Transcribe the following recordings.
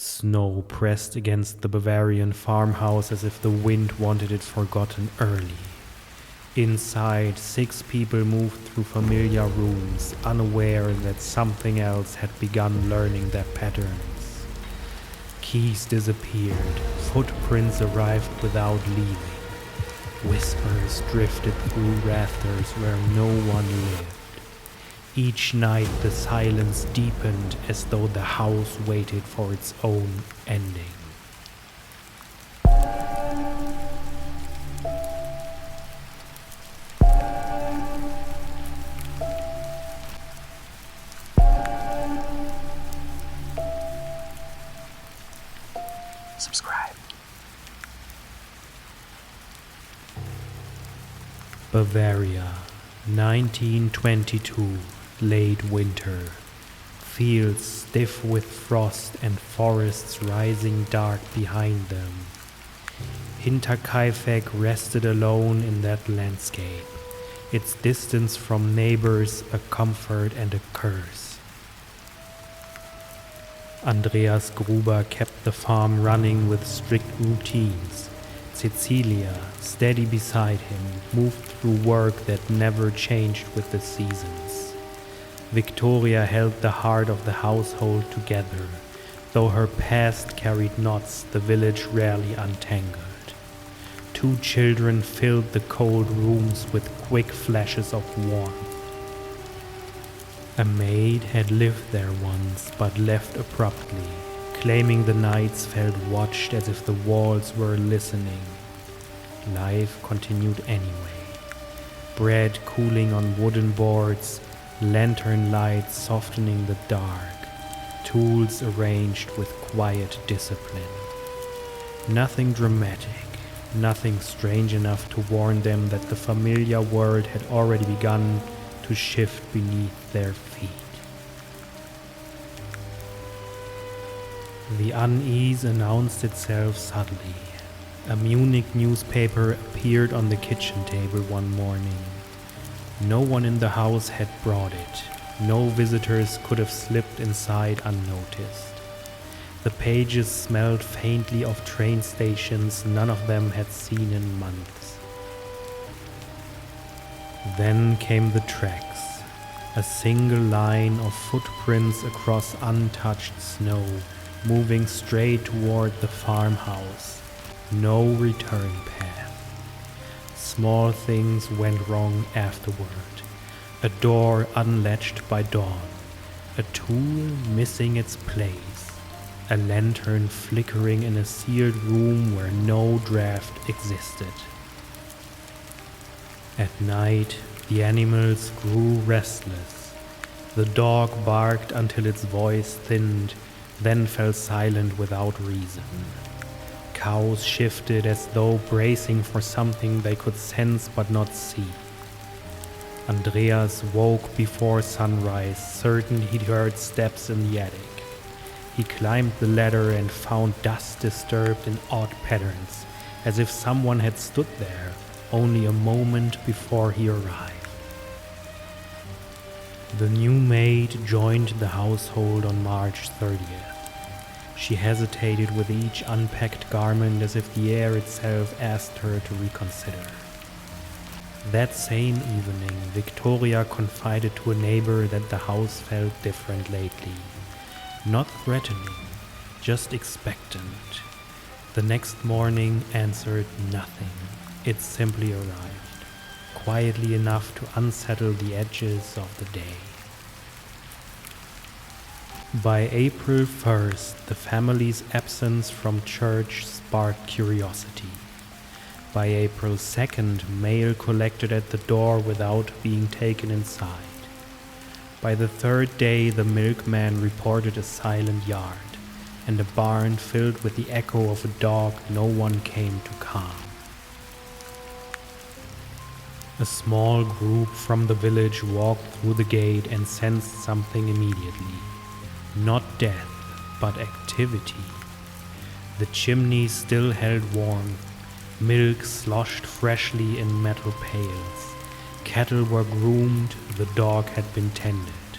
Snow pressed against the Bavarian farmhouse as if the wind wanted it forgotten early. Inside, 6 people moved through familiar rooms, unaware that something else had begun learning their patterns. Keys disappeared, footprints arrived without leaving. Whispers drifted through rafters where no one lived. Each night the silence deepened as though the house waited for its own ending. Subscribe. Bavaria, 1922, late winter. Fields stiff with frost and forests rising dark behind them. Hinterkaifeck rested alone in that landscape, its distance from neighbors a comfort and a curse. Andreas Gruber kept the farm running with strict routines. Cecilia, steady beside him, moved through work that never changed with the seasons. Victoria held the heart of the household together. Though her past carried knots, the village rarely untangled. 2 children filled the cold rooms with quick flashes of warmth. A maid had lived there once, but left abruptly, claiming the nights felt watched as if the walls were listening. Life continued anyway. Bread cooling on wooden boards, lantern lights softening the dark, tools arranged with quiet discipline. Nothing dramatic, nothing strange enough to warn them that the familiar world had already begun to shift beneath their feet. The unease announced itself subtly. A Munich newspaper appeared on the kitchen table one morning. No one in the house had brought it. No visitors could have slipped inside unnoticed. The pages smelled faintly of train stations none of them had seen in months. Then came the tracks, a single line of footprints across untouched snow, moving straight toward the farmhouse. No return path. Small things went wrong afterward. A door unlatched by dawn. A tool missing its place. A lantern flickering in a sealed room where no draft existed. At night, the animals grew restless. The dog barked until its voice thinned, then fell silent without reason. Cows shifted as though bracing for something they could sense but not see. Andreas woke before sunrise, certain he'd heard steps in the attic. He climbed the ladder and found dust disturbed in odd patterns, as if someone had stood there only a moment before he arrived. The new maid joined the household on March 30th. She hesitated with each unpacked garment as if the air itself asked her to reconsider. That same evening, Victoria confided to a neighbor that the house felt different lately. Not threatening, just expectant. The next morning answered nothing. It simply arrived, quietly enough to unsettle the edges of the day. By April 1st, the family's absence from church sparked curiosity. By April 2nd, mail collected at the door without being taken inside. By the 3rd day, the milkman reported a silent yard, and a barn filled with the echo of a dog no one came to calm. A small group from the village walked through the gate and sensed something immediately. Not death, but activity. The chimney still held warm. Milk sloshed freshly in metal pails. Cattle were groomed, the dog had been tended.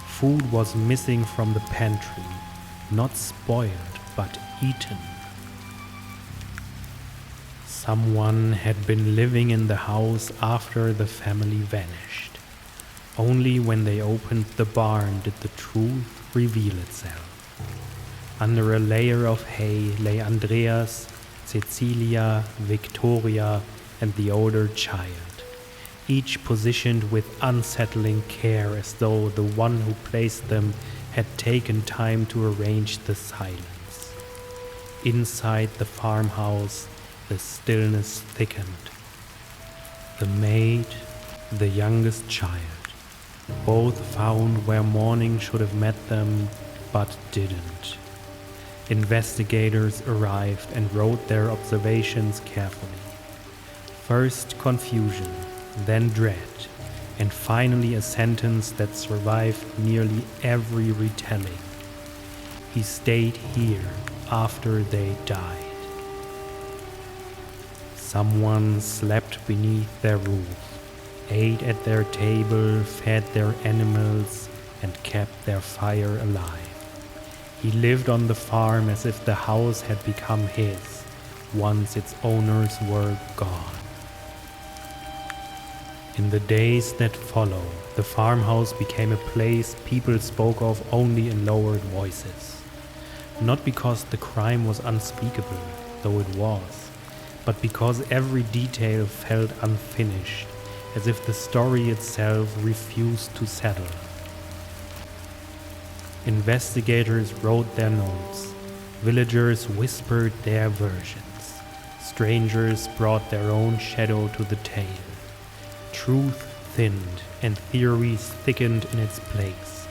Food was missing from the pantry. not spoiled, but eaten. Someone had been living in the house after the family vanished. Only when they opened the barn did the truth reveal itself. Under a layer of hay lay Andreas, Cecilia, Victoria, and the older child, each positioned with unsettling care as though the one who placed them had taken time to arrange the silence. Inside the farmhouse, the stillness thickened. The maid, the youngest child, both found where morning should have met them, but didn't. Investigators arrived and wrote their observations carefully. First confusion, then dread, and finally a sentence that survived nearly every retelling. He stayed here after they died. Someone slept beneath their roof, ate at their table, fed their animals, and kept their fire alive. He lived on the farm as if the house had become his, once its owners were gone. In the days that followed, the farmhouse became a place people spoke of only in lowered voices. Not because the crime was unspeakable, though it was, but because every detail felt unfinished, as if the story itself refused to settle. Investigators wrote their notes, villagers whispered their versions, strangers brought their own shadow to the tale. Truth thinned and theories thickened in its place,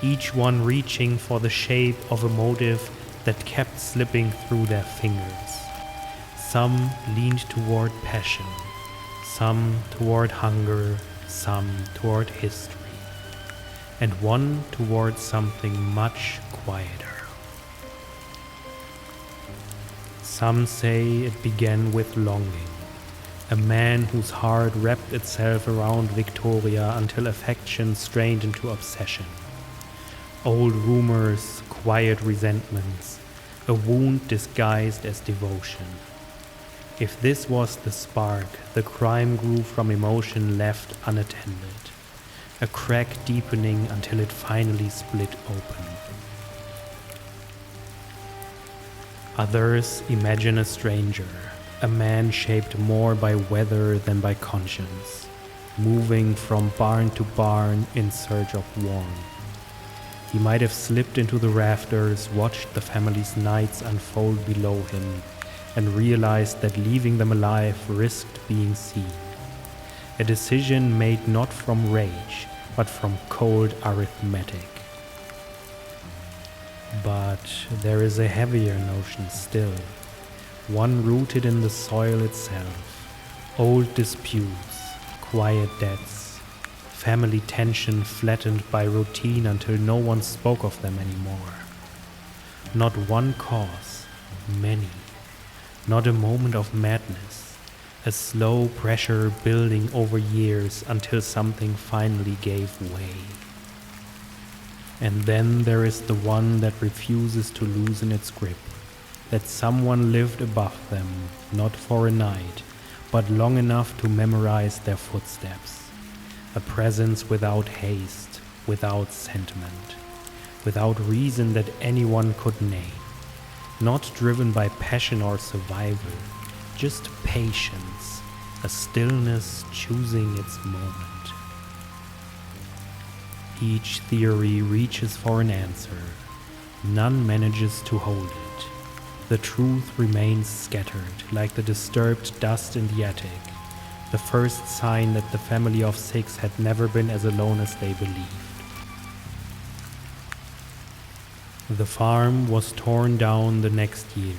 each one reaching for the shape of a motive that kept slipping through their fingers. Some leaned toward passion, some toward hunger, some toward history, and one toward something much quieter. Some say it began with longing, a man whose heart wrapped itself around Victoria until affection strained into obsession. Old rumors, quiet resentments, a wound disguised as devotion. If this was the spark, the crime grew from emotion left unattended, a crack deepening until it finally split open. Others imagine a stranger, a man shaped more by weather than by conscience, moving from barn to barn in search of warmth. He might have slipped into the rafters, watched the family's nights unfold below him, and realized that leaving them alive risked being seen. A decision made not from rage, but from cold arithmetic. But there is a heavier notion still, one rooted in the soil itself. Old disputes, quiet debts, family tension flattened by routine until no one spoke of them anymore. Not one cause, many. Not a moment of madness, a slow pressure building over years until something finally gave way. And then there is the one that refuses to loosen its grip, that someone lived above them, not for a night, but long enough to memorize their footsteps. A presence without haste, without sentiment, without reason that anyone could name. Not driven by passion or survival, just patience, a stillness choosing its moment. Each theory reaches for an answer, none manages to hold it. The truth remains scattered like the disturbed dust in the attic, the first sign that the family of 6 had never been as alone as they believed. The farm was torn down the next year.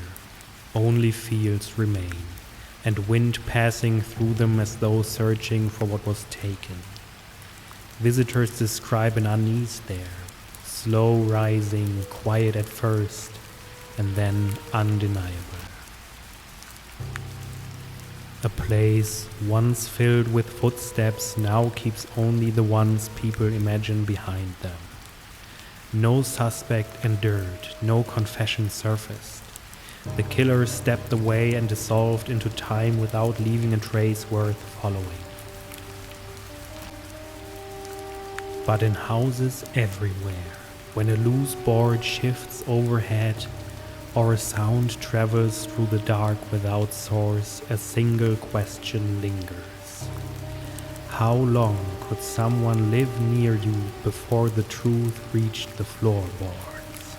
Only fields remain, and wind passing through them as though searching for what was taken. Visitors describe an unease there, slow rising, quiet at first, and then undeniable. A place once filled with footsteps now keeps only the ones people imagine behind them. No suspect endured, no confession surfaced. The killer stepped away and dissolved into time without leaving a trace worth following. But in houses everywhere, when a loose board shifts overhead or a sound travels through the dark without source, a single question lingers. How long could someone live near you before the truth reached the floorboards?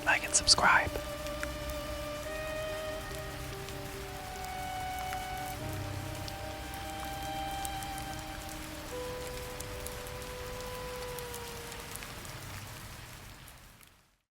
Like and subscribe.